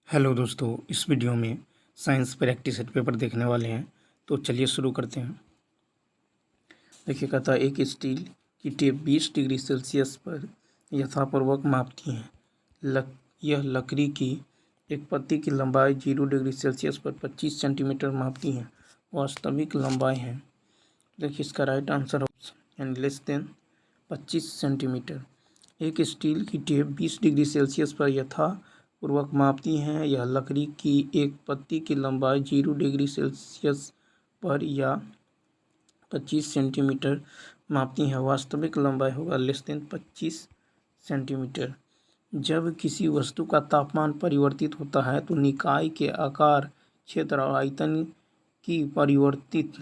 Hello दोस्तों, इस video में साइंस प्रैक्टिस सेट पेपर देखने वाले हैं। तो चलिए शुरू करते हैं। देखिए, कहता है एक स्टील की टेप 20 डिग्री सेल्सियस पर यथापूर्वक मापती है। यह लकड़ी की एक पत्ती की लंबाई 0 डिग्री सेल्सियस पर 25 सेंटीमीटर मापती है। वास्तविक लंबाई है, देखिए इसका राइट आंसर होगा एंड लेस देन 25 सेंटीमीटर। एक स्टील की टेप 20 डिग्री सेल्सियस पर यथापूर्वक मापती हैं। यह लकड़ी की एक पत्ती की लंबाई 0 डिग्री सेल्सियस पर या 25 सेंटीमीटर मापती है। वास्तविक लंबाई होगा लेस देन 25 सेंटीमीटर। जब किसी वस्तु का तापमान परिवर्तित होता है तो निकाय के आकार, क्षेत्र और आयतन की परिवर्तित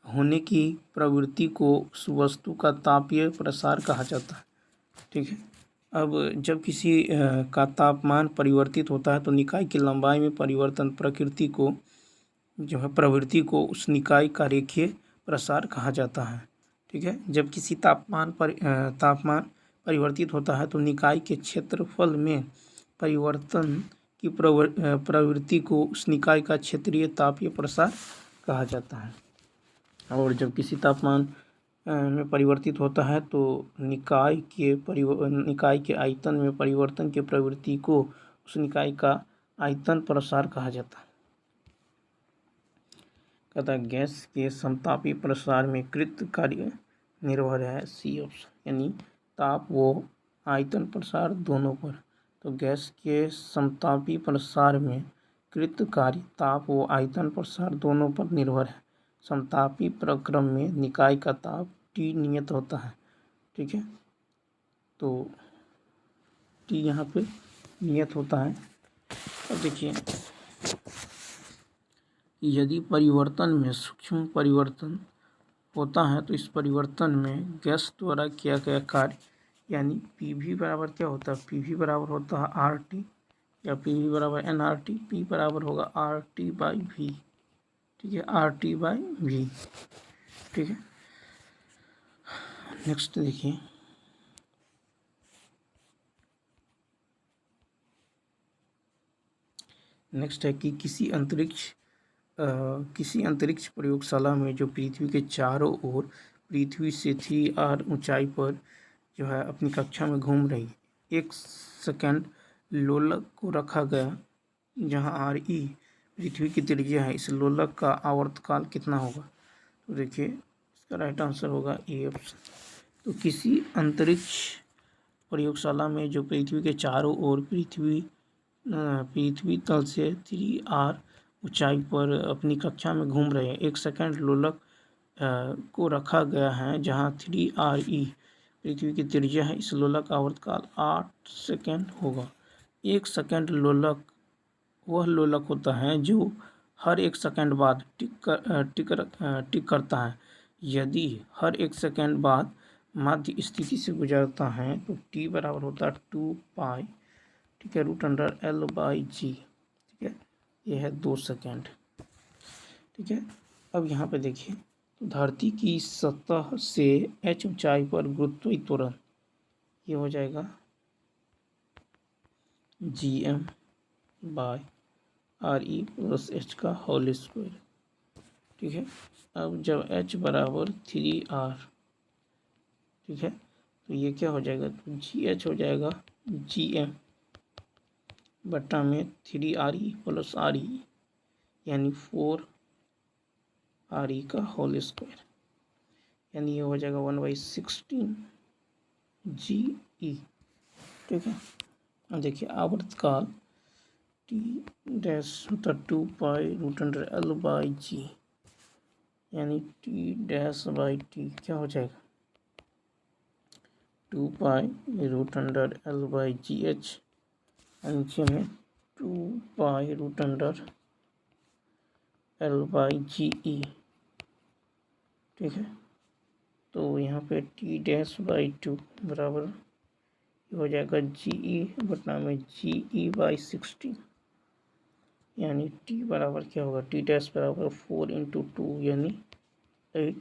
होने की प्रवृत्ति को उस वस्तु का तापीय प्रसार कहा जाता है। ठीक है। अब जब किसी का तापमान परिवर्तित होता है तो निकाय की लंबाई में परिवर्तन प्रवृत्ति को उस निकाय का रेखीय प्रसार कहा जाता है। ठीक है। जब किसी तापमान परिवर्तित होता है तो निकाय के क्षेत्रफल में परिवर्तन की प्रवृत्ति को उस निकाय का क्षेत्रीय तापीय प्रसार कहा जाता है। और जब किसी तापमान में परिवर्तित होता है तो निकाय के आयतन में परिवर्तन की प्रवृत्ति को उस निकाय का आयतन प्रसार कहा जाता है। कहता है गैस के समतापी प्रसार में कृत कार्य निर्भर है सी ऑप्शन, यानी ताप व आयतन प्रसार दोनों पर। तो गैस के समतापी प्रसार में कृत कार्य ताप व आयतन प्रसार दोनों पर निर्भर है। समतापी प्रक्रम में निकाय का ताप T नियत होता है। ठीक है, तो T यहाँ पे नियत होता है। अब देखिए, यदि परिवर्तन में सूक्ष्म परिवर्तन होता है तो इस परिवर्तन में गैस द्वारा किया गया कार्य यानी PV बराबर क्या होता है, PV बराबर होता है RT या PV बराबर nRT। P बराबर होगा RT/V। ठीक है, RT/V। ठीक है, नेक्स्ट देखिए, नेक्स्ट है कि किसी अंतरिक्ष प्रयोगशाला में जो पृथ्वी के चारों ओर पृथ्वी से 3r ऊंचाई पर जो है अपनी कक्षा में घूम रही 1 सेकंड लोलक को रखा गया, जहां RE पृथ्वी की त्रिज्या है। इस लोलक का आवर्तकाल कितना होगा? तो देखिए इसका राइट आंसर होगा ए ऑप्शन। तो किसी अंतरिक्ष प्रयोगशाला में जो पृथ्वी के चारों ओर पृथ्वी तल से 3r ऊंचाई पर अपनी कक्षा में घूम रहे 1 सेकंड लोलक को रखा गया है, जहां 3RE पृथ्वी की त्रिज्या है। इस लोलक का आवर्तकाल 8 सेकंड होगा। 1 सेकंड लोलक वह लोलक होता है जो हर 1 सेकंड बाद टिक करता है। यदि हर 1 सेकंड बाद मध्य स्थिति से गुजरता है तो T बराबर होता है 2π, ठीक है, √L/G। ठीक है, यह है 2 सेकंड। ठीक है, अब यहाँ पे देखिए, तो धरती की सतह से h ऊंचाई पर गुरुत्वीय त्वरण ये हो जाएगा Gm/RE + h का होल स्क्वायर। ठीक है, अब जब h बराबर 3r, ठीक है, तो ये क्या हो जाएगा, तो GH हो जाएगा Gm बट्टा में 3RE + RE यानी 4RE का होल स्क्वायर, यानी ये हो जाएगा 1/16 GE। ठीक है, अब देखिए आवर्तकाल T डैश होता 2π√L/G यानी T-/T क्या हो जाएगा 2π√L/GH, नीचे में 2π√L/GE। ठीक है, तो यहाँ पे T-/2 बराबर हो जाएगा GE बटा में GE/16, यानी T बराबर क्या होगा, T डैश बराबर 4 × 2 यानी 8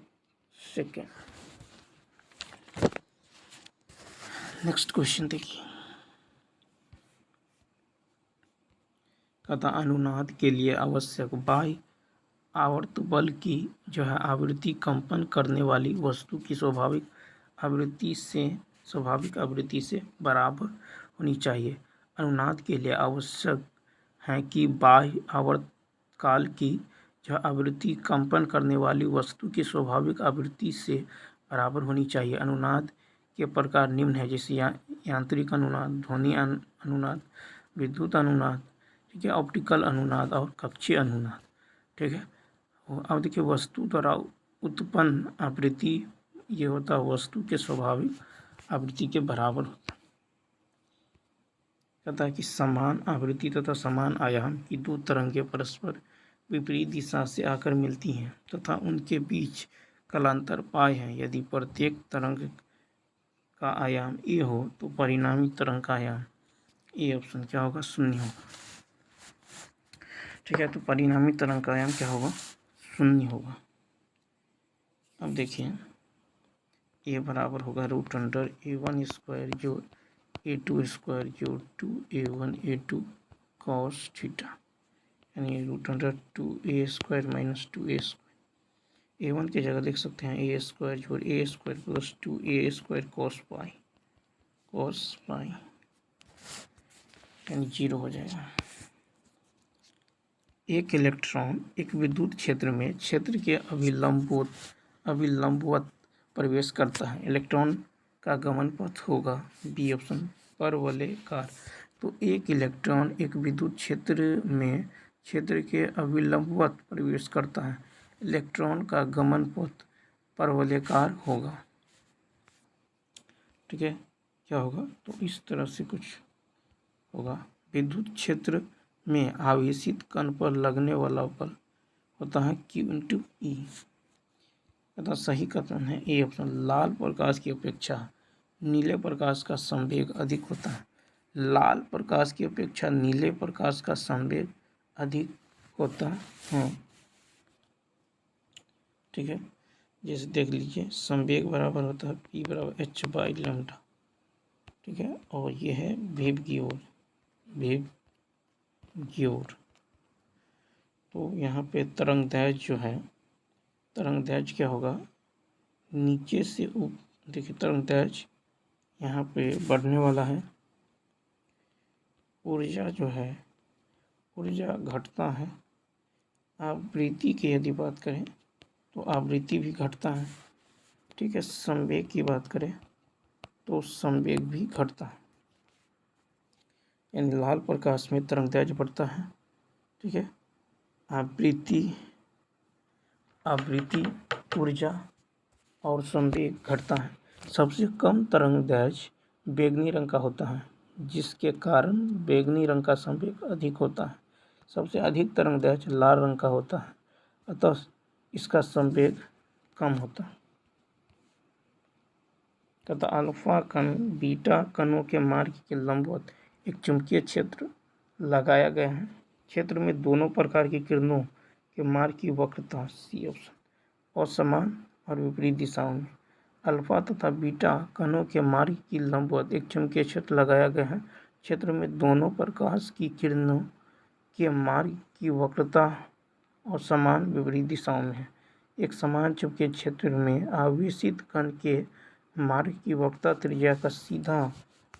सेकेंड। नेक्स्ट क्वेश्चन देखिए, तथा अनुनाद के लिए आवश्यक बाह्य आवर्त बल की जो है आवृत्ति कंपन करने वाली वस्तु की स्वाभाविक आवृत्ति से बराबर होनी चाहिए। अनुनाद के लिए आवश्यक है कि बाह्य आवर्तकाल की जो आवृत्ति कंपन करने वाली वस्तु की स्वाभाविक आवृत्ति से बराबर होनी चाहिए। अनुनाद के प्रकार निम्न है, जैसे यांत्रिक अनुनाद, ध्वनि अनुनाद, विद्युत अनुनाद, ठीक है, ऑप्टिकल अनुनाद और कक्षीय अनुनाद, ठीक है। अब देखिए वस्तु द्वारा उत्पन्न आवृत्ति ये होता है वस्तु के स्वाभाविक आवृत्ति के बराबर होता है। कहता है कि समान आवृत्ति तथा समान आयाम की दो तरंगें परस्पर विपरीत दिशा से आकर मिलती हैं तथा उनके बीच कालांतर पाए हैं। यदि प्रत्येक तरंग का आयाम ए हो तो परिणामी तरंग का आयाम ए ऑप्शन क्या होगा, शून्य होगा, ठीक है। तो परिणामी तरंग का आयाम क्या होगा, शून्य होगा। अब देखिए ए बराबर होगा √A1 स्क्वायर जोड़ A2 स्क्वायर जोड़ 2A1 A2 कॉस थीटा, यानी √2A square minus 2A square. A1 की जगह लिख सकते हैं A स्क्वायर जोड़ A square plus 2A square cos pi, यानी 0 हो जाएगा। एक इलेक्ट्रॉन एक विद्युत क्षेत्र में क्षेत्र के अभिलंबवत प्रवेश करता है। इलेक्ट्रॉन का गमन पथ होगा बी ऑप्शन परवलयकार। तो एक इलेक्ट्रॉन एक विद्युत क्षेत्र में क्षेत्र के अभिलंबवत प्रवेश करता है। इलेक्ट्रॉन का गमन पथ परवलयकार होगा, ठीक है। क्या होगा, तो इस तरह से कुछ होगा। विद्युत क्षेत्र में आवेशित कण पर लगने वाला बल होता है Q/E। तथा सही कथन है ए ऑप्शन। लाल प्रकाश की अपेक्षा नीले प्रकाश का संवेग अधिक होता है। लाल प्रकाश की अपेक्षा नीले प्रकाश का संवेग अधिक होता है, ठीक है। जैसे देख लीजिए संवेग बराबर होता है P बराबर h/λ, ठीक है। और ये है वेव की ओर। तो यहाँ पे तरंगदैर्घ्य जो है, तरंगदैर्घ्य क्या होगा, नीचे से ऊपर। देखिए तरंगदैर्घ्य यहाँ पे बढ़ने वाला है, ऊर्जा जो है ऊर्जा घटता है। आवृत्ति की यदि बात करें तो आवृत्ति भी घटता है, ठीक है। संवेग की बात करें तो संवेग भी घटता है, यानी लाल प्रकाश में तरंगदैर्घ्य बढ़ता है, ठीक है। आवृत्ति ऊर्जा और संवेग घटता है। सबसे कम तरंगदैर्घ्य बैंगनी रंग का होता है, जिसके कारण बैंगनी रंग का संवेग अधिक होता है। सबसे अधिक तरंगदैर्घ्य लाल रंग का होता है, अतः इसका संवेग कम होता है। तथा अल्फा कण बीटा कणों के मार्ग के लंबवत एक चुंबकीय क्षेत्र लगाया गया है। क्षेत्र में दोनों प्रकार की किरणों के मार्ग की वक्रता सी ऑप्शन असमान और विपरीत दिशाओं में। अल्फा तथा बीटा कणों के मार्ग की लंबवत एक चुंबकीय क्षेत्र लगाया गया है। क्षेत्र में दोनों प्रकाश की किरणों के मार्ग की वक्रता और समान विपरीत दिशाओं में है। एक समान चुंबकीय क्षेत्र में आवेशित कण के मार्ग की वक्रता त्रिज्या का सीधा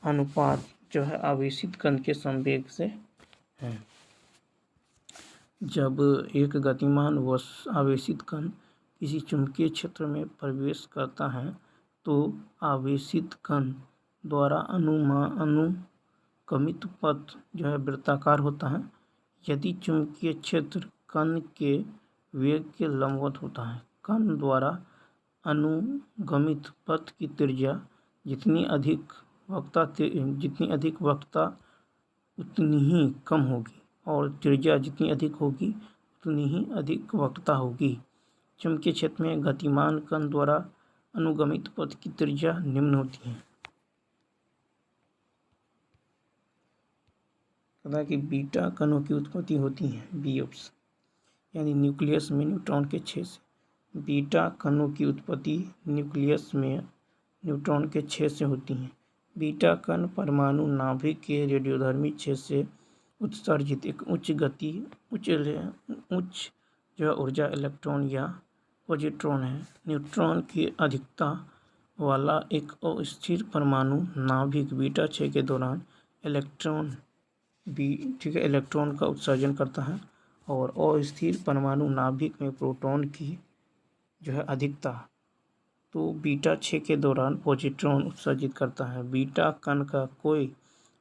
अनुपात जो है आवेशित कण के संवेग से है। जब एक गतिमान व आवेशित कण किसी चुंबकीय क्षेत्र में प्रवेश करता है तो आवेशित कण द्वारा अनुगमित पथ जो है वृत्ताकार होता है। यदि चुंबकीय क्षेत्र कण के वेग के लंबवत होता है, कण द्वारा अनुगमित पथ की त्रिज्या जितनी अधिक वक्रता उतनी ही कम होगी और त्रिज्या जितनी अधिक होगी उतनी ही अधिक वक्रता होगी। चुंबकीय क्षेत्र में गतिमान कण द्वारा अनुगमित पथ की त्रिज्या निम्न होती है। कहता कि बीटा कणों की उत्पत्ति होती है बी ऑप्शन, यानी न्यूक्लियस में न्यूट्रॉन के छेद से। बीटा कणों की उत्पत्ति न्यूक्लियस में न्यूट्रॉन के छेद से होती है। बीटा कण परमाणु नाभिक के रेडियोधर्मी छेद से उत्सर्जित एक उच्च गति उच्च जो है ऊर्जा इलेक्ट्रॉन या पॉजिट्रॉन है। न्यूट्रॉन की अधिकता वाला एक अस्थिर परमाणु नाभिक बीटा 6 के दौरान इलेक्ट्रॉन का उत्सर्जन करता है। और अस्थिर परमाणु नाभिक में प्रोटॉन की जो है अधिकता तो बीटा 6 के दौरान पॉजिट्रॉन उत्सर्जित करता है। बीटा कण का कोई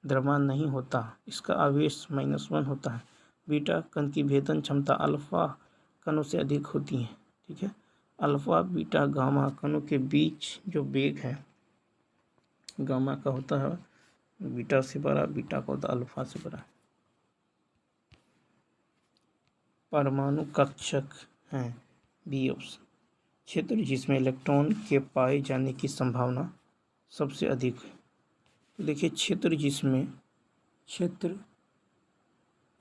द्रव्यमान नहीं होता, इसका आवेश -1 होता है। बीटा कण की भेदन क्षमता अल्फा कणों से अधिक होती है। ठीक है, अल्फा बीटा गामा कणों के बीच जो वेग है गामा का होता है बीटा से बड़ा, बीटा का होता है अल्फा से बड़ा। परमाणु कक्षक हैं बी ऑप्शन। क्षेत्र जिसमें इलेक्ट्रॉन के पाए जाने की संभावना सबसे अधिक है। तो देखिए क्षेत्र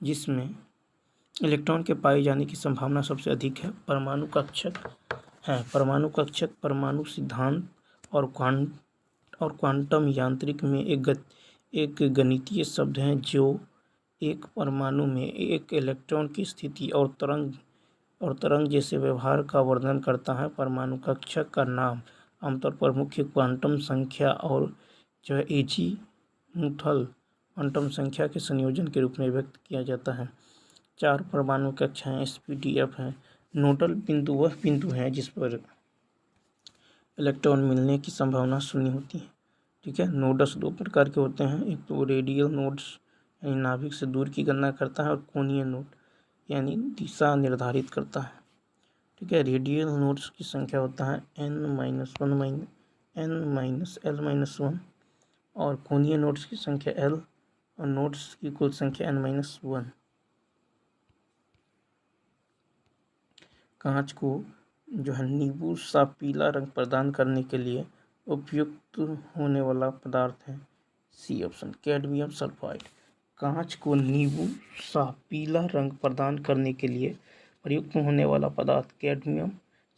जिसमें इलेक्ट्रॉन के पाए जाने की संभावना सबसे अधिक है परमाणु कक्षक है। परमाणु कक्षक परमाणु सिद्धांत और क्वांटम यांत्रिक में एक गणितीय शब्द है जो एक परमाणु में एक इलेक्ट्रॉन की स्थिति और तरंग जैसे व्यवहार का वर्णन करता है। परमाणु कक्षक का नाम आमतौर पर मुख्य क्वांटम संख्या और जो है एजीमुथल क्वांटम संख्या के संयोजन के रूप में व्यक्त किया जाता है। 4 परमाणु कक्षाएं SPDF हैं। नोडल बिंदु वह बिंदु है जिस पर इलेक्ट्रॉन मिलने की संभावना शून्य होती है। ठीक है, नोड्स 2 प्रकार के होते हैं। एक तो रेडियल नोड्स यानी नाभिक से दूर की गणना करता है और कोणीय नोड यानी दिशा निर्धारित करता है। ठीक है, रेडियल नोड्स की संख्या होता है n-1 n-l-1 और कोणीय नोड्स की संख्या l और नोड्स की कुल संख्या n-1। कांच को जो है नींबू सा पीला रंग प्रदान करने के लिए उपयुक्त होने वाला पदार्थ है सी ऑप्शन कैडमियम सल्फाइड। कांच को नींबू सा पीला रंग प्रदान करने के लिए प्रयुक्त होने वाला पदार्थ कैडमियम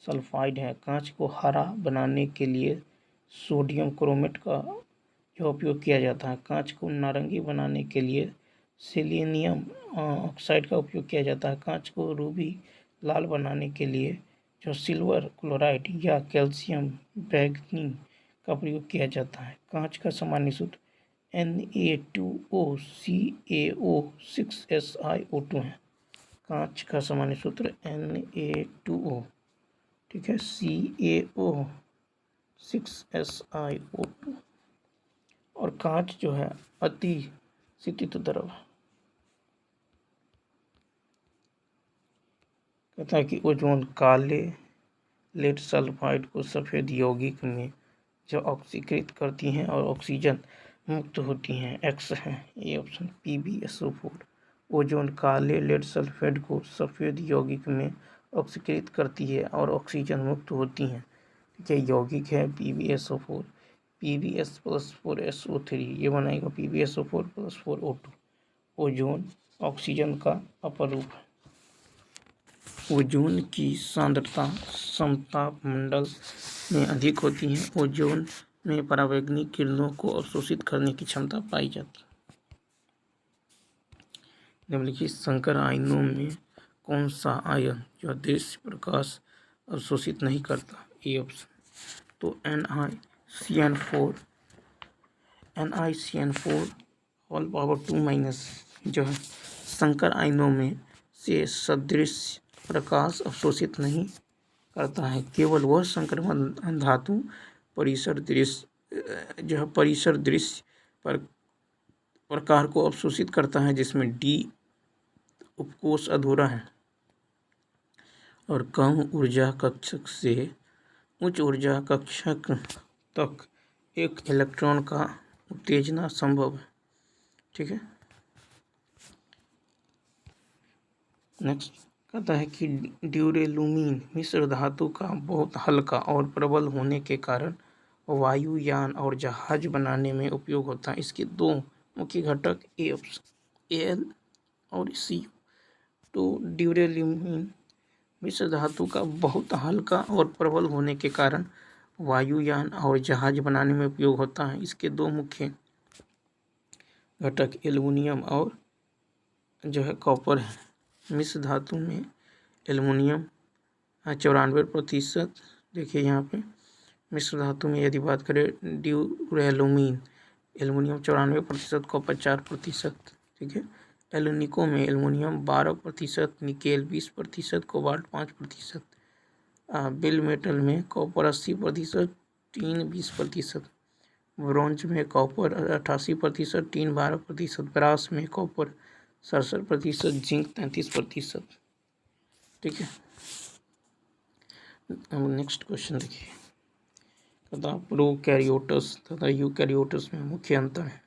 सल्फाइड है। कांच को हरा बनाने के लिए सोडियम क्रोमेट का जो उपयोग किया जाता है। कांच को नारंगी बनाने के लिए सेलेनियम ऑक्साइड का उपयोग किया जाता है। कांच को रूबी लाल बनाने के लिए जो सिल्वर क्लोराइड या कैल्शियम मैग्नी का प्रयोग किया जाता है। कांच का सामान्य सूत्र Na2O CaO6SiO2 है। कांच का सामान्य सूत्र Na2O ठीक है CaO6SiO2 और कांच जो है अति शीतित द्रव है। कहता है कि ओजोन काले लेड सल्फाइड को सफ़ेद यौगिक में जो ऑक्सीकृत करती हैं और ऑक्सीजन मुक्त होती हैं एक्स है ये ऑप्शन PbSO4। ओजोन काले लेड सल्फाइड को सफ़ेद यौगिक में ऑक्सीकृत करती है और ऑक्सीजन मुक्त होती हैं। ठीक है, यौगिक है PbSO4 Pbs+4SO3 ये बनाएगा PbSO4+4O2। ओजोन ऑक्सीजन का अपर रूप है। ओजोन की सांद्रता समताप मंडल में अधिक होती है। ओजोन में परावैंगनिक किरणों को अवशोषित करने की क्षमता पाई जाती है। निम्नलिखित संकर आयनों में कौन सा आयन जो अदृश्य प्रकाश अवशोषित नहीं करता ए ऑप्शन तो NiCN4 जो है संकर आयनों में से सदृश्य प्रकाश अवशोषित नहीं करता है। केवल वह संक्रमण धातु परिसर दृश्य प्रकार को अवशोषित करता है जिसमें D उपकोष अधूरा है और कम ऊर्जा कक्षक से उच्च ऊर्जा कक्षक तक एक इलेक्ट्रॉन का उत्तेजना संभव है। ठीक है, नेक्स्ट कहता है कि ड्यूरेलुमीन मिश्र धातु का बहुत हल्का और प्रबल होने के कारण वायुयान और जहाज बनाने में उपयोग होता है। इसके 2 मुख्य घटक ए ऑप्शन Al और Cu। तो ड्यूरेलुमीन मिश्र धातु का बहुत हल्का और प्रबल होने के कारण वायुयान और जहाज बनाने में उपयोग होता है। इसके 2 मुख्य घटक एल्युमिनियम और जो है कॉपर है। मिश्र धातु में एल्युमिनियम 94%। देखिए यहाँ पे मिश्र धातु में यदि बात करें ड्यूरेलुमीन एल्युमिनियम 94%, कॉपर 4%। ठीक है। एल्युनिको में aluminium 12%, nickel 20%, cobalt 5%। Bill metal में कॉपर 80%, टीन 20%। ब्रॉन्ज में कॉपर 88%, टीन 12%। ब्रास में कॉपर 67%, जिंक 33%। ठीक है। अब नेक्स्ट क्वेश्चन देखिए, तथा प्रोकैरियोट्स तथा यूकैरियोट्स में मुख्य अंतर है।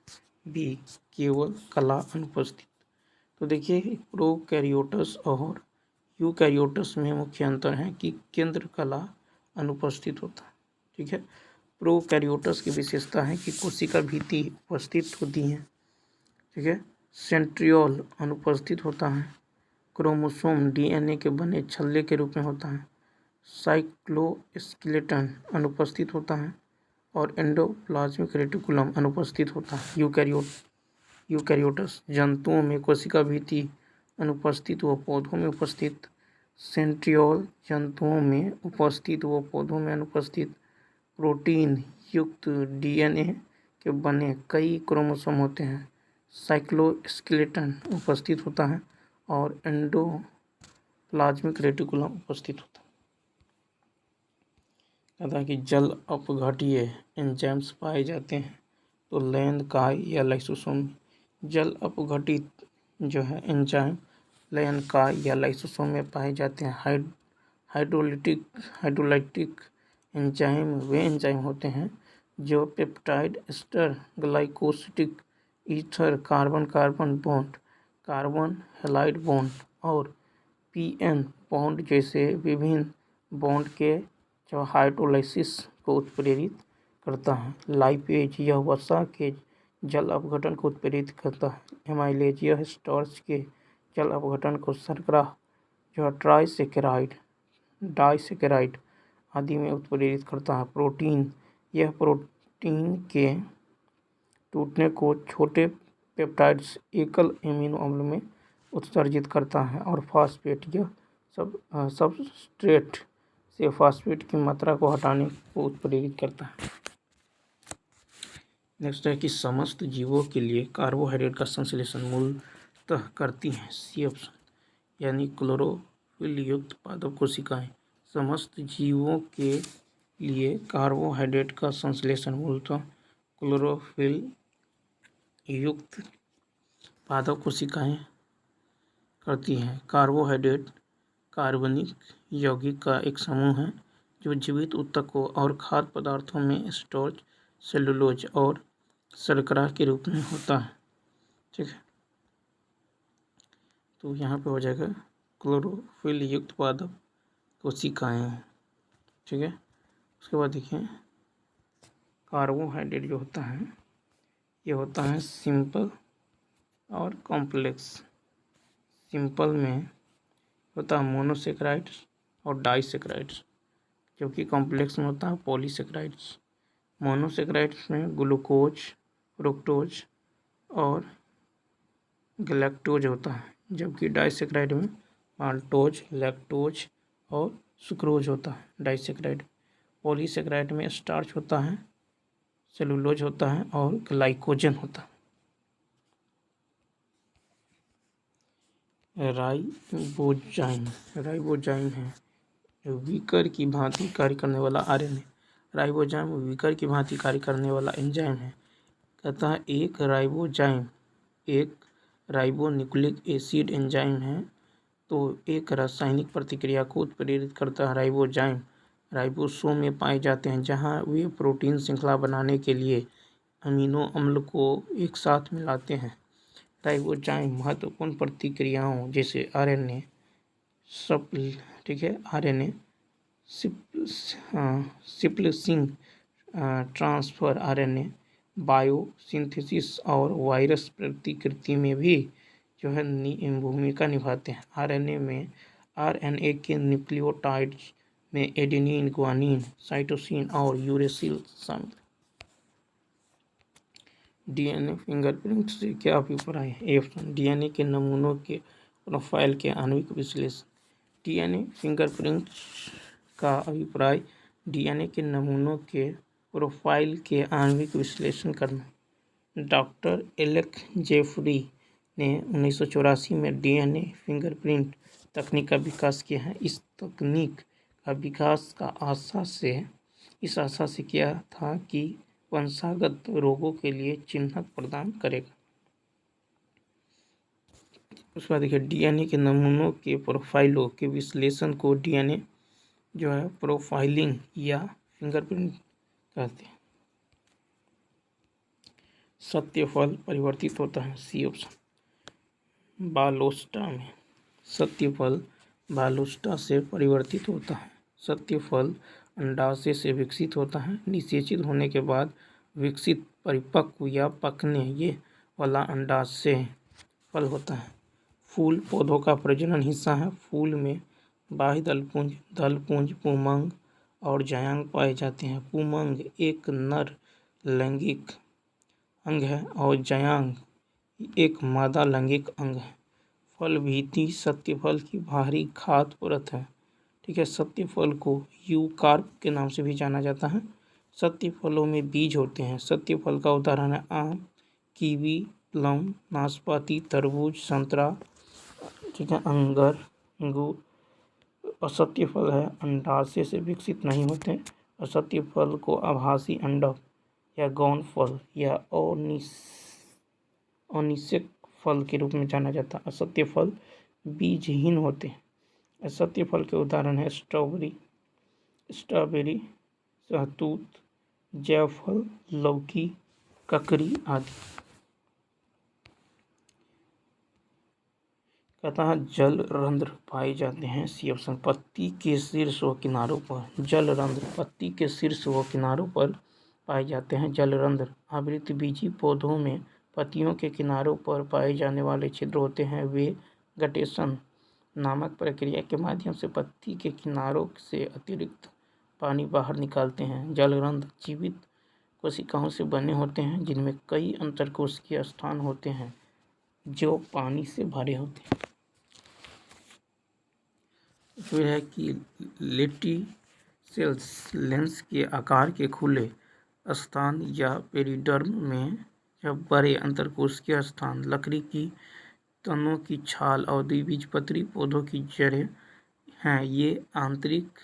बी, केवल कला अनुपस्थित। तो देखिए प्रोकैरियोट्स और यूकैरियोट्स में मुख्य अंतर है कि केंद्र कला अनुपस्थित होता है। ठीक है। प्रोकैरियोट्स की विशेषता है कि कोशिका भित्ति उपस्थित होती है। ठीक है। सेंट्रियोल अनुपस्थित होता है। क्रोमोसोम डीएनए के बने छल्ले के रूप में होता है। साइक्लोस्केलेटन अनुपस्थित होता है और एंडोप्लाज्मिक रेटिकुलम अनुपस्थित होता है। यूकैरियोट्स जंतुओं में कोशिका भित्ति अनुपस्थित व पौधों में उपस्थित। सेंट्रियोल जंतुओं में उपस्थित व पौधों में अनुपस्थित। प्रोटीन युक्त डीएनए के बने कई क्रोमोसोम होते हैं। साइक्लोस्केलेटन उपस्थित होता है और एंडोप्लाज्मिक रेटिकुलम उपस्थित होता है। कहता कि जल अपघटीय एंजाइम्स पाए जाते हैं तो लयन काय या लाइसोसोम। जल अपघटित जो है एंजाइम लयन काय या लाइसोसोम में पाए जाते हैं। हाइड्रोलाइटिक एंजाइम वे एंजाइम होते हैं जो peptide ester glycosidic ether carbon carbon bond carbon halide bond और पीएन बॉन्ड जैसे विभिन्न बॉन्ड के जो हाइड्रोलाइसिस को उत्प्रेरित करता है। लाइपेज यह वसा के जल अपघटन को उत्प्रेरित करता है। एमाइलेज यह स्टार्च के जल अपघटन को शर्करा जो डाइसेकेराइड आदि में उत्प्रेरित करता है। प्रोटीन यह प्रोटीन के टूटने को छोटे पेप्टाइड्स एकल एमिनो अम्ल में उत्सर्जित करता है। और फास्फेट यह सबस्ट्रेट से फास्फेट की मात्रा को हटाने को उत्प्रेरित करता है। नेक्स्ट है कि समस्त जीवों के लिए कार्बोहाइड्रेट का संश्लेषण मूलतः करती हैं सी ऑप्शन यानी क्लोरोफिल युक्त पादप कोशिकाएं। समस्त जीवों के लिए कार्बोहाइड्रेट का संश्लेषण मूलतः क्लोरोफिल युक्त पादप कोशिकाएं करती हैं। कार्बोहाइड्रेट कार्बनिक यौगिक का एक समूह है जो जीवित ऊतकों और खाद्य पदार्थों में स्टार्च, सेलुलोज और शर्करा के रूप में होता है। ठीक है। तो यहाँ पे हो जाएगा क्लोरोफिल युक्त पादप कोशिकाएं। ठीक है। उसके बाद देखिए कार्बोहाइड्रेट जो होता है ये होता है सिंपल और कॉम्प्लेक्स। सिंपल में होता है मोनोसेक्राइड्स और डाइसेक्राइड्स, जबकि कॉम्प्लेक्स में होता है पॉलीसेक्राइड्स। मोनोसेक्राइड्स में ग्लूकोज, फ्रुक्टोज और गैलेक्टोज होता है, जबकि डाइसेक्राइड में माल्टोज, लैक्टोज और सुक्रोज होता है। डाइसेक्राइड पॉलीसेक्राइड में स्टार्च होता है, सेलुलोज होता है और ग्लाइकोजन होता है। राइबोजाइम है विकर की भांति कार्य करने वाला आरएनए। राइबोजाइम विकर की भांति कार्य करने वाला एंजाइम है। कहता है एक राइबोजाइम एक राइबोन्यूक्लिक एसिड एंजाइम है तो एक रासायनिक प्रतिक्रिया को उत्प्रेरित करता है। राइबोजाइम राइबोसोम में पाए जाते हैं जहां वे प्रोटीन श्रृंखला बनाने के लिए अमीनो अम्ल को एक साथ मिलाते हैं। राइबोजाइम महत्वपूर्ण प्रतिक्रियाओं जैसे आरएनए सिप्लिसिंग ट्रांसफर, आरएनए बायोसिंथेसिस और वायरस प्रतिकृति में भी जो है भूमिका निभाते हैं। आरएनए के न्यूक्लियोटाइड्स में एडेनिन, ग्वानिन, साइटोसिन और यूरेसिल शामिल। डीएनए फिंगरप्रिंट से क्या अभिप्राय है? ए ऑप्शन, डीएनए के नमूनों के प्रोफाइल के आणविक विश्लेषण। डीएनए फिंगरप्रिंट का अभिप्राय डीएनए के नमूनों के प्रोफाइल के आणविक विश्लेषण करना। डॉक्टर एलेक जेफरी ने 1984 में डीएनए फिंगरप्रिंट तकनीक का विकास किया है। इस तकनीक का विकास इस आशा से किया था कि वंशागत रोगों के लिए चिन्हक प्रदान करेगा। उसके बाद देखिए, डीएनए के नमूनों के प्रोफाइलों के विश्लेषण को डीएनए जो है प्रोफाइलिंग या फिंगरप्रिंट कहते हैं। सत्य फल परिवर्तित होता है। सी ऑप्शन, बालोस्टा में। सत्य फल बालोस्टा से परिवर्तित होता है। सत्य फल अंडाशय से विकसित होता है। निषेचित होने के बाद विकसित परिपक्व या पकने ये वाला अंडाशय फल होता है। फूल पौधों का प्रजनन हिस्सा है। फूल में बाह्य दलपुंज, पुंमंग और जायांग पाए जाते हैं। पुंमंग एक नर लैंगिक अंग है और जायांग एक मादा लैंगिक अंग है। फल भित्ति सत्य फल की बाहरी खाद्य परत है। ठीक है, सत्य फल को यूकार्प के नाम से भी जाना जाता है। सत्य फलों में बीज होते हैं। सत्य फल का उदाहरण है आम, कीवी, प्लम, नाशपाती, तरबूज, संतरा, ठीक है, अंगूर। असत्य फल है अंडाशय से विकसित नहीं होते। असत्य फल को आभासी अंडक या गौण फल या अनिषेक फल के रूप में जाना जाता है। असत्य फल बीजहीन होते हैं। असत्य फल के उदाहरण है स्ट्रॉबेरी, शहतूत, जायफल, लौकी, ककड़ी आदि। कहता है जल रंध्र पाए जाते हैं। सी ऑप्शन, पत्ती के शीर्ष व किनारों पर। जल रंध्र पत्ती के शीर्ष व किनारों पर पाए जाते हैं। जल रंध्र आवृतबीजी पौधों में पत्तियों के किनारों पर पाए जाने वाले छिद्र होते हैं। वे गटेशन नामक प्रक्रिया के माध्यम से पत्ती के किनारों से अतिरिक्त पानी बाहर निकालते हैं। जल रंध्र जीवित कोशिकाओं से बने होते हैं जिनमें कई अंतरकोशिकीय स्थान होते हैं जो पानी से भरे होते हैं। फिर है कि लेटिसेल्स लेंस के आकार के खुले स्थान या पेरिडर्म में जब बड़े अंतरकोशिकीय स्थान, लकड़ी की तनों की छाल और द्विबीजपत्री पौधों की जड़ें हैं। ये आंतरिक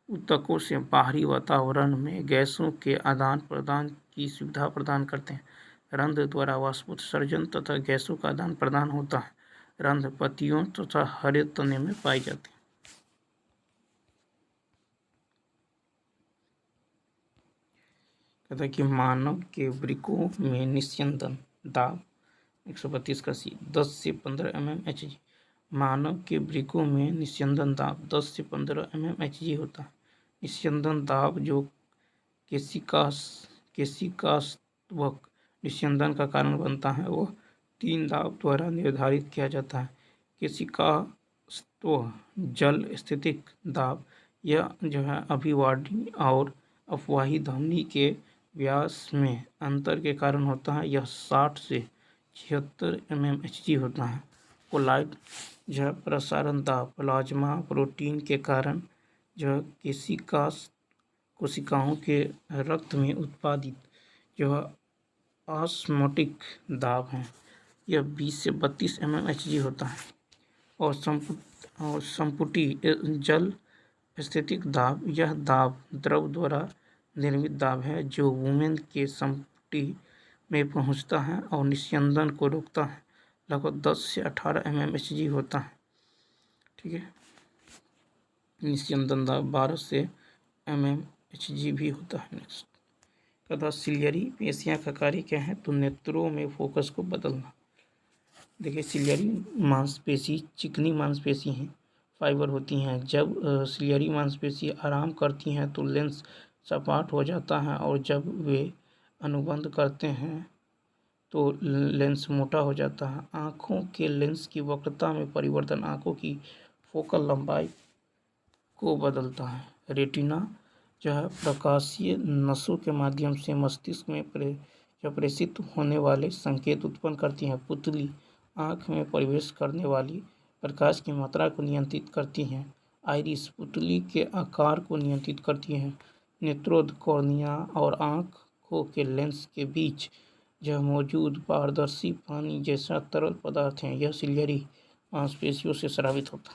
ऊतकों से बाहरी वातावरण में गैसों के आदान प्रदान की सुविधा प्रदान करते हैं। रंध्र द्वारा वाष्पोत्सर्जन तथा गैसों का आदान प्रदान होता है। रंध्र पत्तियों तथा हरे तने में पाए जाते हैं। कहता है कि मानव के वृक्कों में निस्यंदन दाब 132 का सी 10 से 15 mmHg। मानव के वृक्कों में निस्यंदन दाब 10 से 15 mmHg होता है। निस्यंदन दाब जो केशिकास्त्वक निस्यंदन का कारण बनता है वह 3 दाब द्वारा निर्धारित किया जाता है। केशिकास्त्व जल स्थितिक दाब, यह जो है अभिवाडी और अपवाही धमनी के व्यास में अंतर के कारण होता है। यह 60 से 76 mmHg होता है। कोलाइड जो है प्रसारण दाब प्लाज्मा प्रोटीन के कारण जो है कोशिकाओं के रक्त में उत्पादित जो है ऑस्मोटिक दाब है। यह 20 से 32 mmHg होता है। और संपुटी जल स्थितिक दाब, यह दाब द्रव द्वारा निर्मित दाब है जो वुमेन के संपुटी में पहुंचता है और निस्यंदन को रोकता है। लगभग 10 से 18 mmHg होता है। ठीक है, निस्यंदन दाब 12 से mmHg भी होता है। नेक्स्ट कहता सिलियरी पेशियाँ का कार्य क्या है? तो नेत्रों में फोकस को बदलना। देखिए, सिलियरी मांसपेशी चिकनी मांसपेशी हैं, फाइबर होती हैं। जब सिलियरी मांसपेशी आराम करती हैं तो लेंस सपाट हो जाता है और जब वे अनुबंध करते हैं तो लेंस मोटा हो जाता है। आँखों के लेंस की वक्रता में परिवर्तन आँखों की फोकल लंबाई को बदलता है। रेटिना जो है प्रकाशीय नसों के माध्यम से मस्तिष्क में जो प्रेषित होने वाले संकेत उत्पन्न करती हैं। पुतली आँख में प्रवेश करने वाली प्रकाश की मात्रा को नियंत्रित करती हैं। आइरिस पुतली के आकार को नियंत्रित करती है। नेत्रोद कॉर्निया और आँखों के लेंस के बीच जो मौजूद पारदर्शी पानी जैसा तरल पदार्थ है, यह सिलियरी मांसपेशियों से स्रावित होता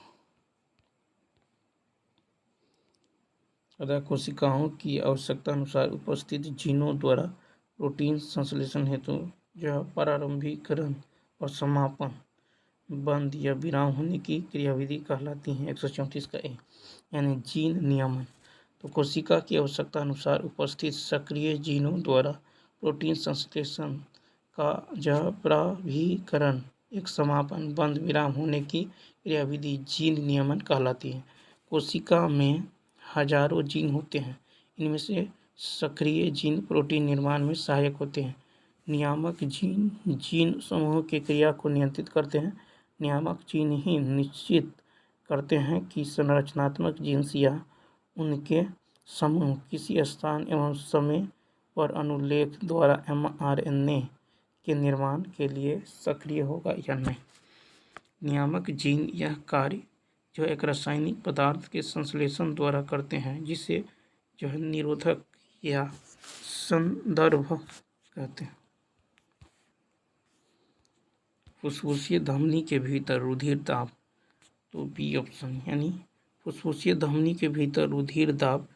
है। कोशिकाओं की आवश्यकता अनुसार उपस्थित जीनों द्वारा प्रोटीन संश्लेषण हेतु जो प्रारंभिकरण और समापन बंद या विराम होने की क्रियाविधि कहलाती है। 134 का ए यानी जीन नियमन। तो कोशिका की आवश्यकता अनुसार उपस्थित सक्रिय जीनों द्वारा प्रोटीन संश्लेषण का जब प्रारंभिकरण एक समापन बंद विराम होने की क्रियाविधि जीन नियमन कहलाती है। कोशिका में हजारों जीन होते हैं। इनमें से सक्रिय जीन प्रोटीन निर्माण में सहायक होते हैं। नियामक जीन जीन समूह की क्रिया को नियंत्रित करते हैं। नियामक जीन ही निश्चित करते हैं कि संरचनात्मक जीन्स या उनके समूह किसी स्थान एवं समय पर अनुलेख द्वारा mRNA के निर्माण के लिए सक्रिय होगा या नहीं। नियामक जीन यह कार्य जो एक रासायनिक पदार्थ के संश्लेषण द्वारा करते हैं, जिसे जो है निरोधक या संदर्भ कहते हैं। फुसफुसीय धमनी के भीतर रुधिर दाब, तो बी ऑप्शन, यानी फुसफुसीय धमनी के भीतर रुधिर दाब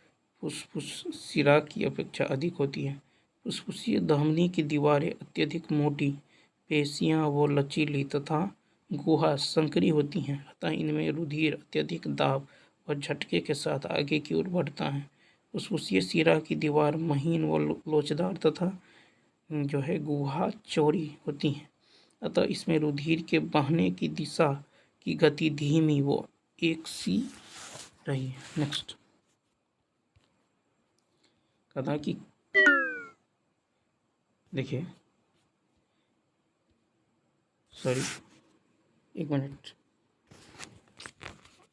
फुसफुस शिरा की अपेक्षा अधिक होती है। फुसफुसीय धमनी की दीवारें अत्यधिक मोटी, पेशियां व लचीली तथा गुहा संकरी होती हैं, अतः इनमें रुधिर अत्यधिक दाब और झटके के साथ आगे की ओर बढ़ता है। फुसफुसीय शिरा की दीवार महीन व लोचदार तथा जो है गुहा चौड़ी होती है, अतः इसमें रुधिर के बहने की दिशा की गति धीमी व एक सी रही है। नेक्स्ट कहता है कि देखिए, सॉरी एक मिनट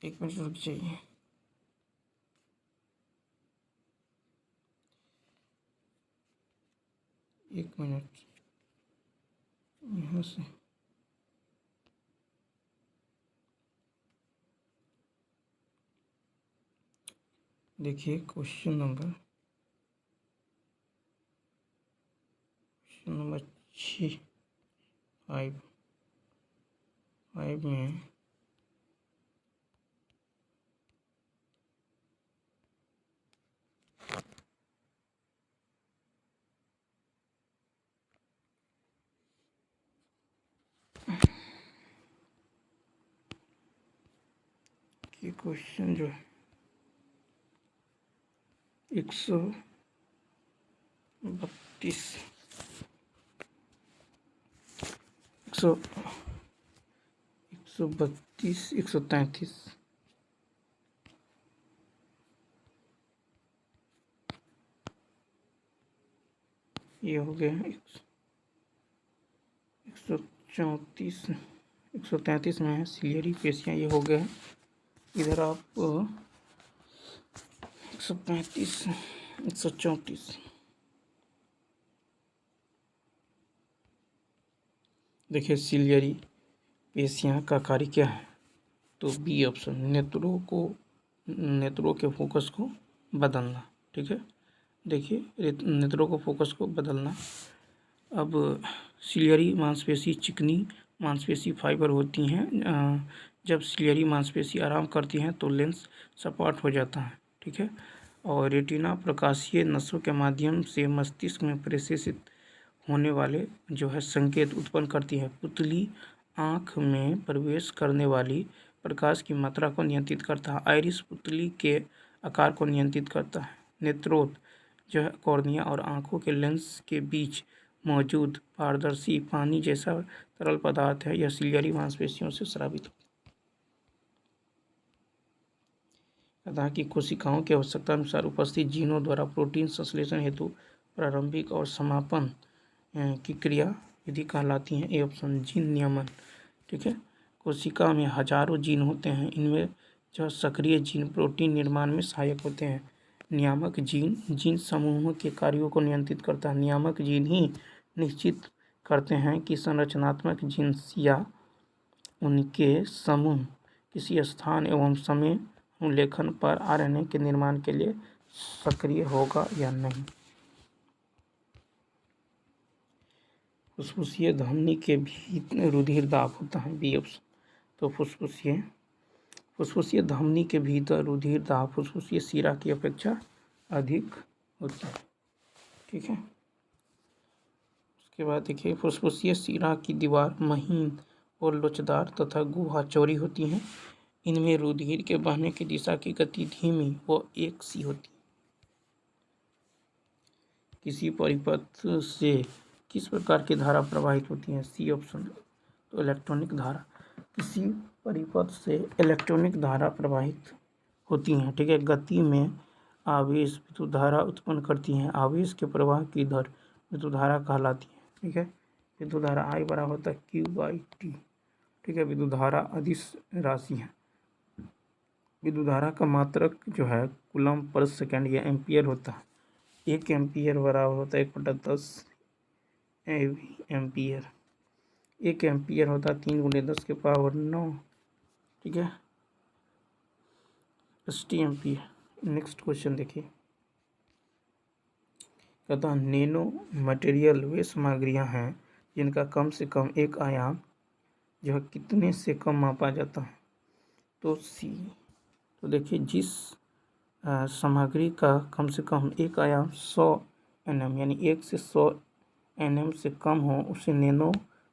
रुक जाइए। एक मिनट यहाँ से देखिए, क्वेश्चन नंबर 5 में ये क्वेश्चन जो है 132 133 ये हो गया 134 133 में है सिलियरी पेशियाँ, ये हो गया। इधर आप 135 134 देखिए, सिलियरी पेशियाँ का कार्य क्या है, तो बी ऑप्शन, नेत्रों के फोकस को बदलना। ठीक है, देखिए नेत्रों को फोकस को बदलना। अब सिलियरी मांसपेशी चिकनी मांसपेशी फाइबर होती हैं। जब सिलियरी मांसपेशी आराम करती हैं तो लेंस सपाट हो जाता है। ठीक है, और रेटिना प्रकाशीय नसों के माध्यम से मस्तिष्क में प्रेषित होने वाले जो है संकेत उत्पन्न करती है। पुतली आँख में प्रवेश करने वाली प्रकाश की मात्रा को नियंत्रित करता है। आइरिस पुतली के आकार को नियंत्रित करता है। नेत्रोद जो है कॉर्निया और आँखों के लेंस के बीच मौजूद पारदर्शी पानी जैसा तरल पदार्थ है, यह सिलियरी मांसपेशियों से स्रावित होता है। कि कोशिकाओं की आवश्यकता अनुसार उपस्थित जीनों द्वारा प्रोटीन संश्लेषण हेतु प्रारंभिक और समापन की क्रिया विधि कहलाती है। ए ऑप्शन, जीन नियमन। ठीक है, कोशिका में हजारों जीन होते हैं। इनमें जो सक्रिय जीन प्रोटीन निर्माण में सहायक होते हैं। नियामक जीन जीन समूहों के कार्यों को नियंत्रित करता है। नियामक जीन ही निश्चित करते हैं कि संरचनात्मक जीन्स या उनके समूह किसी स्थान एवं समय अनुलेखन पर आरएनए के निर्माण के लिए सक्रिय होगा या नहीं। फुसफुसीय धमनी के भीतर रुधिर दाब होता है, बी ऑप्शन। तो फुसफुसीय धमनी के भीतर रुधिर दाब फुसफुसीय शिरा की अपेक्षा अधिक होता है। ठीक है। उसके बाद देखिए, फुसफुसीय शिरा की दीवार महीन और लोचदार तथा गुहा चौड़ी होती हैं। इनमें रुधिर के बहने की दिशा की गति धीमी व एक सी होती है। किसी परिपथ से किस प्रकार की धारा प्रवाहित होती है, सी ऑप्शन। तो इलेक्ट्रॉनिक धारा। किसी परिपथ से इलेक्ट्रॉनिक धारा प्रवाहित होती हैं। ठीक है। गति में आवेश विद्युत धारा उत्पन्न करती हैं। आवेश के प्रवाह की दर विद्युत धारा कहलाती है। ठीक है। विद्युत धारा I बराबर होता है Q/T। ठीक है। विद्युत धारा अदिश राशि है। विद्युत धारा का मात्रक जो है कूलम्ब पर सेकंड या एम्पियर होता है। 1 एम्पियर बराबर होता है 1/10 एम्पियर। 1 एम्पियर होता है 3 × 10⁹। ठीक है। 60 एम्पियर। नेक्स्ट क्वेश्चन देखिए, कहता है नैनो मटेरियल वे सामग्रियां हैं जिनका कम से कम एक आयाम जो है कितने से कम मापा जाता है। तो सी। तो देखिए, जिस सामग्री का कम से कम एक आयाम 100 nm यानी 1 से 100 nm से कम हो उसे नैनो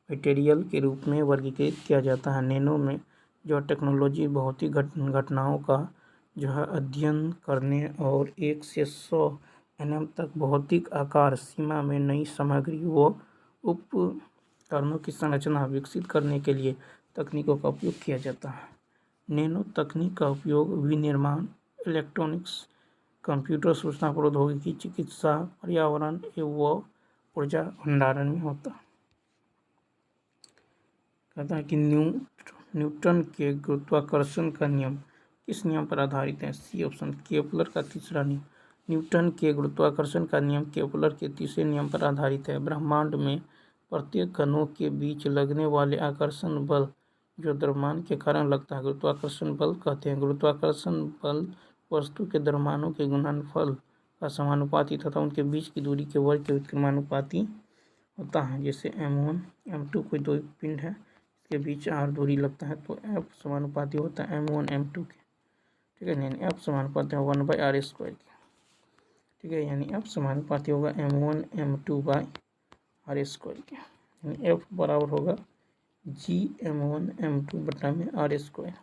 मटेरियल के रूप में वर्गीकृत किया जाता है। नैनो में जो टेक्नोलॉजी भौतिक घटनाओं का जो है अध्ययन करने और 1 से 100 nm तक भौतिक आकार सीमा में नई सामग्री व उपकरणों की संरचना विकसित करने के लिए तकनीकों का उपयोग किया जाता है। नैनो तकनीक का उपयोग विनिर्माण, इलेक्ट्रॉनिक्स, कंप्यूटर सूचना प्रौद्योगिकी, चिकित्सा, पर्यावरण एवं ऊर्जा भंडारण में होता है। कहता है कि न्यूटन के गुरुत्वाकर्षण का नियम किस नियम पर आधारित है, सी ऑप्शन। केपलर का तीसरा नियम। न्यूटन के गुरुत्वाकर्षण का नियम केपलर के तीसरे नियम पर आधारित है। ब्रह्मांड में प्रत्येक कणों के बीच लगने वाले आकर्षण बल जो द्रव्यमान के कारण लगता है गुरुत्वाकर्षण बल कहते हैं। गुरुत्वाकर्षण बल वस्तु के द्रव्यमानों के गुणनफल का समानुपाती तथा उनके बीच की दूरी के वर्ग के व्युत्क्रमानुपाती होता है। जैसे m1 m2 कोई दो पिंड है, इसके बीच r दूरी लगता है तो f समानुपाती होता है m1 m2 के। ठीक है। यानी f समानुपाती है 1/r² के। ठीक है। यानी f समानुपाती होगा m1 m2/r² के। यानी f बराबर होगा Gm1 m2/r²।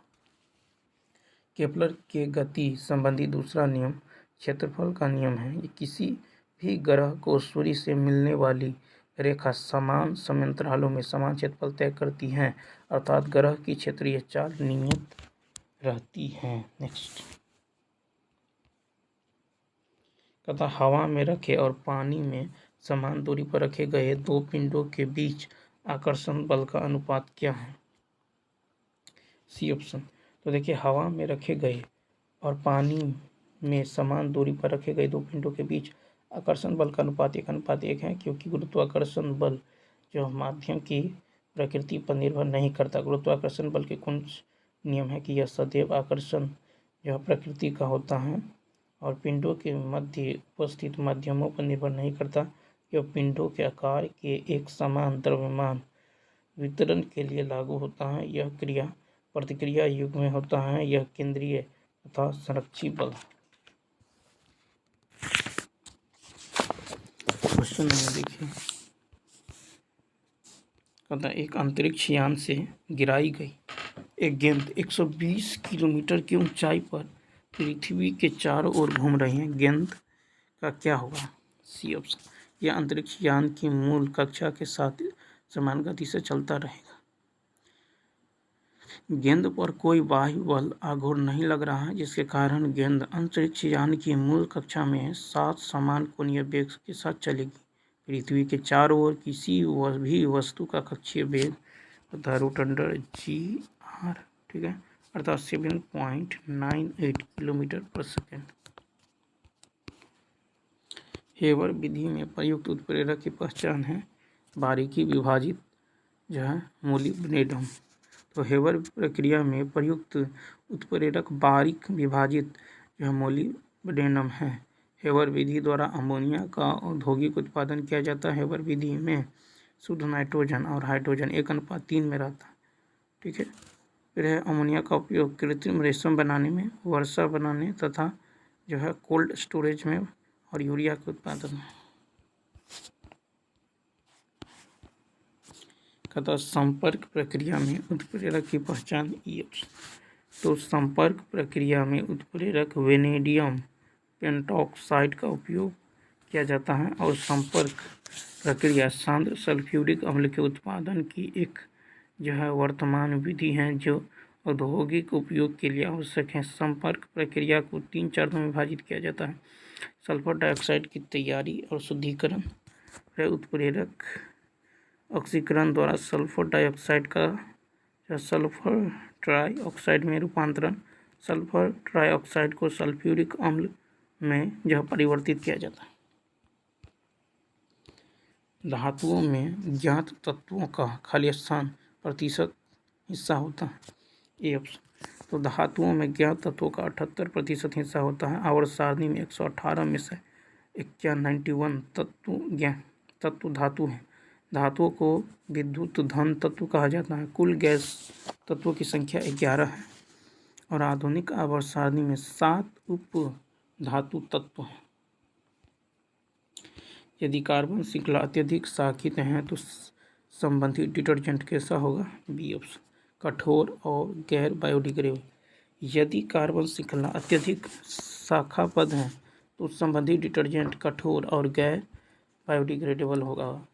केपलर के गति संबंधी दूसरा नियम क्षेत्रफल का नियम है। ये किसी भी ग्रह को सूर्य से मिलने वाली रेखा समान समयांतरालों में समान क्षेत्रफल तय करती है, अर्थात ग्रह की क्षेत्रीय चाल नियमित रहती है। नेक्स्ट, कहता हवा में रखे और पानी में समान दूरी पर रखे गए दो पिंडों के बीच आकर्षण बल का अनुपात क्या है, सी ऑप्शन। तो देखिए, हवा में रखे गए और पानी में समान दूरी पर रखे गए दो पिंडों के बीच आकर्षण बल का अनुपात 1:1 है, क्योंकि गुरुत्वाकर्षण बल जो माध्यम की प्रकृति पर निर्भर नहीं करता। गुरुत्वाकर्षण बल के कुछ नियम है कि यह सदैव आकर्षण जो प्रकृति का होता है और पिंडों के मध्य उपस्थित माध्यमों पर निर्भर नहीं करता। यह पिंडों के आकार के एक समान द्रव्यमान वितरण के लिए लागू होता है। यह क्रिया प्रतिक्रिया युग में होता है। यह केंद्रीय तथा संरक्षी बल। क्वेश्चन नंबर देखिए, कहता एक अंतरिक्ष यान से गिराई गई एक गेंद 120 किलोमीटर की ऊंचाई पर पृथ्वी के चारों ओर घूम रही है। गेंद का क्या होगा, सी ऑप्शन। यह अंतरिक्ष यान की मूल कक्षा के साथ समान गति से चलता रहेगा। गेंद पर कोई बाह्य बल आघूर नहीं लग रहा है, जिसके कारण गेंद अंतरिक्ष यान की मूल कक्षा में 7 समान कोणीय वेग के साथ चलेगी। पृथ्वी के चारों ओर किसी भी वस्तु का कक्षीय वेग होता है √g/r। ठीक है, अर्थात 7.98 किलोमीटर पर सेकेंड। हेबर विधि में प्रयुक्त उत्प्रेरक की पहचान है बारीकी विभाजित जो है मोलिब्डेनम। तो हेबर प्रक्रिया में प्रयुक्त उत्प्रेरक बारीक विभाजित जो है मोलिब्डेनम है। हेबर विधि द्वारा अमोनिया का औद्योगिक उत्पादन किया जाता है। हेबर विधि में शुद्ध नाइट्रोजन और हाइड्रोजन 1:3 में रहता है। ठीक है। फिर है अमोनिया का उपयोग कृत्रिम रेशम बनाने में, वर्षा बनाने तथा जो है कोल्ड स्टोरेज में और यूरिया के उत्पादन में। कहता संपर्क प्रक्रिया में उत्प्रेरक की पहचान। तो संपर्क प्रक्रिया में उत्प्रेरक वेनेडियम पेंटॉक्साइड का उपयोग किया जाता है और संपर्क प्रक्रिया सांद्र सल्फ्यूरिक अम्ल के उत्पादन की एक जो है वर्तमान विधि है जो औद्योगिक उपयोग के लिए आवश्यक है। संपर्क प्रक्रिया को 3 चरणों में विभाजित किया जाता है। सल्फर डाइऑक्साइड की तैयारी और शुद्धिकरण, फिर उत्प्रेरक ऑक्सीकरण द्वारा सल्फर डाइऑक्साइड का सल्फर ट्राइऑक्साइड में रूपांतरण, सल्फर ट्राइऑक्साइड को सल्फ्यूरिक अम्ल में जो परिवर्तित किया जाता है। धातुओं में ज्ञात तत्वों का खाली स्थान प्रतिशत हिस्सा होता है। A option. तो धातुओं में ज्ञात तत्वों का 78% हिस्सा होता है। आवर्त सारणी में 118 में से 91 तत्व धातु हैं। धातुओं को विद्युत धन तत्व कहा जाता है। कुल गैस तत्वों की संख्या 11 है और आधुनिक आवर्त सारणी में 7 उप धातु तत्व हैं। यदि कार्बन श्रृंखला अत्यधिक शाखित है तो संबंधित डिटर्जेंट कैसा होगा? बी ऑप्शन, कठोर और गैर बायोडिग्रेडेबल। यदि कार्बन श्रृंखला अत्यधिक शाखाबद्ध है तो संबंधित डिटर्जेंट कठोर और गैर बायोडिग्रेडेबल होगा।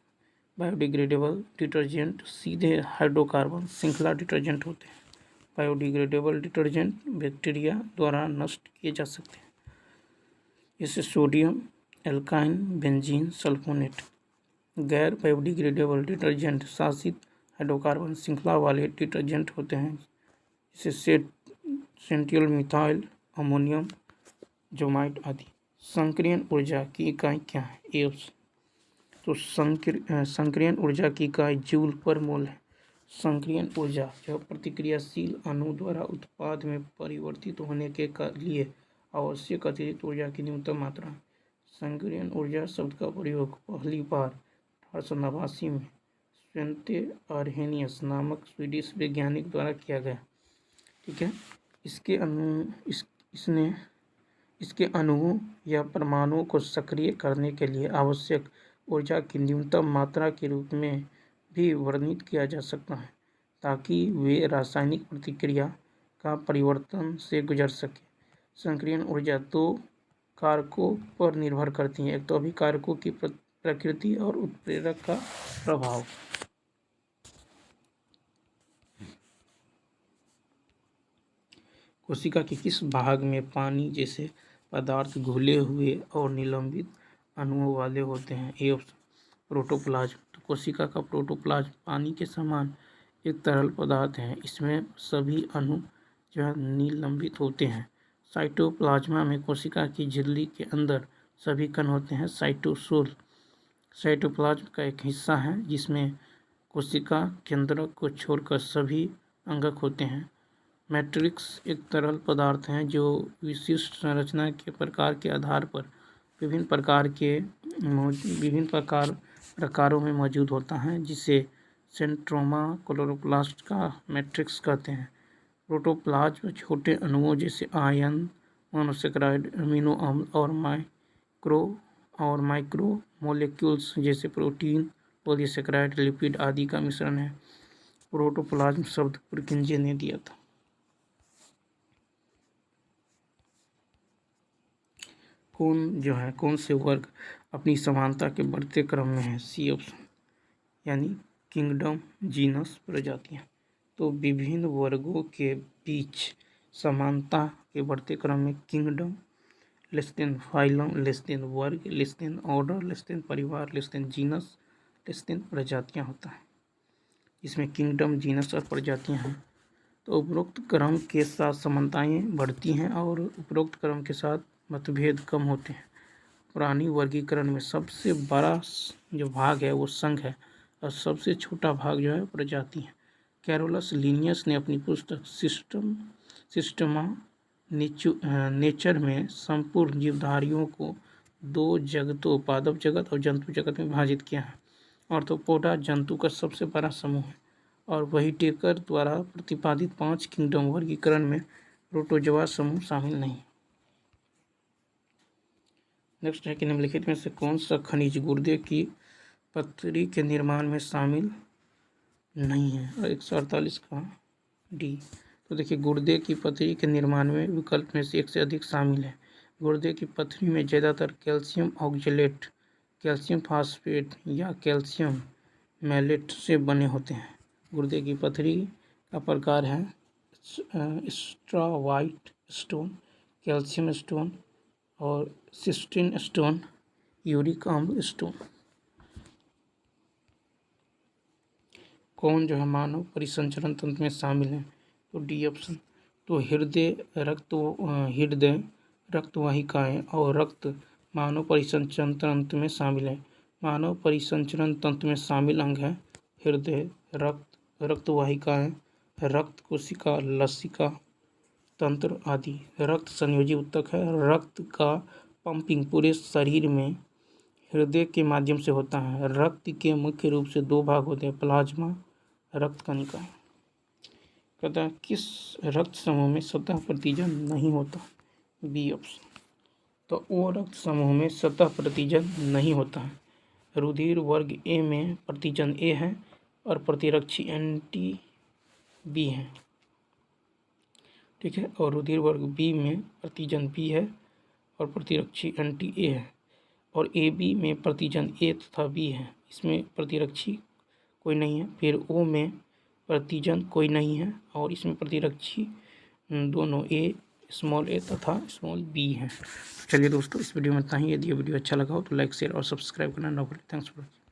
बायोडिग्रेडेबल डिटर्जेंट सीधे हाइड्रोकार्बन श्रृंखला डिटर्जेंट होते हैं। बायोडिग्रेडेबल डिटर्जेंट बैक्टीरिया द्वारा नष्ट किए जा सकते हैं। जैसे सोडियम एल्काइन बेंजीन सल्फोनेट। गैर बायोडिग्रेडेबल डिटर्जेंट शासित हाइड्रोकार्बन श्रृंखला वाले डिटर्जेंट होते हैं जैसे सेंटियल मिथाइल अमोनियम जोमाइड आदि। संक्रियण ऊर्जा की इकाई क्या है? A option. तो संक्रियण ऊर्जा की इकाई जूल पर मोल है। संक्रियण ऊर्जा जो प्रतिक्रियाशील अणु द्वारा उत्पाद में परिवर्तित होने के लिए आवश्यक अतिरिक्त ऊर्जा की न्यूनतम मात्रा है। संक्रियण ऊर्जा शब्द का प्रयोग पहली बार 1889 में स्वेंते आर्हेनियस नामक स्वीडिश वैज्ञानिक द्वारा किया गया। ठीक है। इसके अणुओं या परमाणुओं को सक्रिय करने के लिए आवश्यक ऊर्जा की न्यूनतम मात्रा के रूप में भी वर्णित किया जा सकता है ताकि वे रासायनिक प्रतिक्रिया का परिवर्तन से गुजर सके। संक्रियण ऊर्जा 2 कारकों पर निर्भर करती है। एक तो अभिकारकों की प्रकृति और उत्प्रेरक का प्रभाव। कोशिका के किस भाग में पानी जैसे पदार्थ घुले हुए और निलंबित अणुओं वाले होते हैं? A option, protoplasm. तो कोशिका का प्रोटोप्लाज्म पानी के समान एक तरल पदार्थ है। इसमें सभी अणु जो है निलंबित होते हैं। साइटोप्लाज्मा में कोशिका की झिल्ली के अंदर सभी कण होते हैं। साइटोसोल साइटोप्लाज्म का एक हिस्सा है जिसमें कोशिका केंद्रक को छोड़कर सभी अंगक होते हैं। मैट्रिक्स एक तरल पदार्थ है जो विशिष्ट संरचना के प्रकार के आधार पर विभिन्न प्रकारों में मौजूद होता है जिसे सेंट्रोमा क्लोरोप्लास्ट का मैट्रिक्स कहते हैं। प्रोटोप्लाज्म छोटे अणुओं जैसे आयन, मोनोसेकेराइड, अमीनो अम्ल और माइक्रो मोलेक्यूल्स जैसे प्रोटीन, पॉलीसेकेराइड, लिपिड आदि का मिश्रण है। प्रोटोप्लाज्म शब्द पुरकिंजे ने दिया था। कौन से वर्ग अपनी समानता के बढ़ते क्रम में है? सी ऑप्शन, यानी किंगडम, जीनस, प्रजातियां। तो विभिन्न वर्गों के बीच समानता के बढ़ते क्रम में kingdom less than phylum less than वर्ग less than order less than परिवार less than genus less than प्रजातियां होता है। इसमें किंगडम, जीनस और प्रजातियां हैं। तो उपरोक्त क्रम के साथ समानताएं बढ़ती हैं और उपरोक्त क्रम के साथ मतभेद कम होते हैं। पुरानी वर्गीकरण में सबसे बड़ा जो भाग है वो संघ है। और सबसे छोटा भाग जो है प्रजाति है। कैरोलस लिनियस ने अपनी पुस्तक सिस्टमा नेचर में संपूर्ण जीवधारियों को 2 जगतों, पादप जगत और जंतु जगत में विभाजित किया है। आर्थ्रोपोडा जंतु का सबसे बड़ा समूह है और वही टेकर द्वारा प्रतिपादित 5 किंगडम वर्गीकरण में प्रोटोजोआ समूह शामिल नहीं। नेक्स्ट है कि निम्नलिखित में से कौन सा खनिज गुर्दे की पथरी के निर्माण में शामिल नहीं है? 148 का डी। तो देखिए, गुर्दे की पथरी के निर्माण में विकल्प में से एक से अधिक शामिल है। गुर्दे की पथरी में ज़्यादातर कैल्शियम ऑक्जेलेट, कैल्शियम फास्फेट या कैल्शियम मैलेट से बने होते हैं। गुर्दे की पथरी का प्रकार है स्ट्रावाइट स्टोन, कैल्शियम स्टोन और सिस्टीन स्टोन, यूरिक अम्ल स्टोन। कौन जो है मानव परिसंचरण तंत्र में शामिल है? तो डी ऑप्शन। तो हृदय, रक्तवाहिकाएं और रक्त मानव परिसंचरण तंत्र में शामिल है। मानव परिसंचरण तंत्र में शामिल अंग है हृदय, रक्तवाहिकाएं, रक्त कोशिका, लसिका तंत्र आदि। रक्त संयोजी ऊतक है। रक्त का पंपिंग पूरे शरीर में हृदय के माध्यम से होता है। रक्त के मुख्य रूप से 2 भाग होते हैं, प्लाज्मा, रक्त कणिका। कहता है किस रक्त समूह में सतह प्रतिजन नहीं होता? B option. तो वो रक्त समूह में सतह प्रतिजन नहीं होता है। रुधिर वर्ग ए में प्रतिजन ए है और प्रतिरक्षी एंटी बी है, ठीक है। और रुधिर वर्ग बी में प्रतिजन बी है और प्रतिरक्षी एंटी ए है। और ए बी में प्रतिजन ए तथा बी है, इसमें प्रतिरक्षी कोई नहीं है। फिर ओ में प्रतिजन कोई नहीं है और इसमें प्रतिरक्षी दोनों स्मॉल ए तथा स्मॉल बी हैं। चलिए दोस्तों, इस वीडियो में इतना ही। यदि ये वीडियो अच्छा लगा हो तो लाइक, शेयर और सब्सक्राइब करना ना भूलें। Thanks for watching.